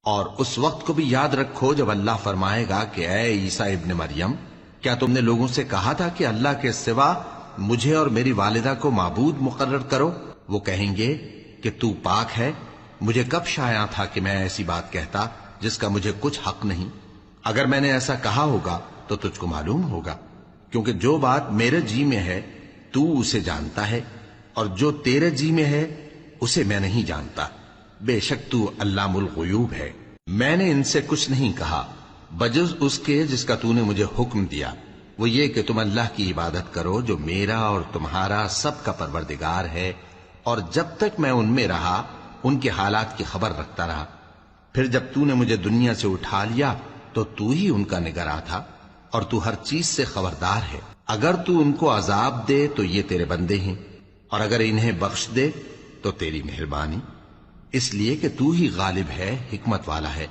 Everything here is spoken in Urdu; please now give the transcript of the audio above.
اور اس وقت کو بھی یاد رکھو جب اللہ فرمائے گا کہ اے عیسیٰ ابن مریم، کیا تم نے لوگوں سے کہا تھا کہ اللہ کے سوا مجھے اور میری والدہ کو معبود مقرر کرو؟ وہ کہیں گے کہ تو پاک ہے، مجھے کب شایع تھا کہ میں ایسی بات کہتا جس کا مجھے کچھ حق نہیں۔ اگر میں نے ایسا کہا ہوگا تو تجھ کو معلوم ہوگا، کیونکہ جو بات میرے جی میں ہے تو اسے جانتا ہے، اور جو تیرے جی میں ہے اسے میں نہیں جانتا۔ بے شک تو علام الغیوب ہے۔ میں نے ان سے کچھ نہیں کہا بجز اس کے جس کا تو نے مجھے حکم دیا، وہ یہ کہ تم اللہ کی عبادت کرو جو میرا اور تمہارا سب کا پروردگار ہے، اور جب تک میں ان میں رہا ان کے حالات کی خبر رکھتا رہا۔ پھر جب تو نے مجھے دنیا سے اٹھا لیا تو تو ہی ان کا نگراں تھا، اور تو ہر چیز سے خبردار ہے۔ اگر تو ان کو عذاب دے تو یہ تیرے بندے ہیں، اور اگر انہیں بخش دے تو تیری مہربانی، اس لیے کہ تو ہی غالب ہے، حکمت والا ہے۔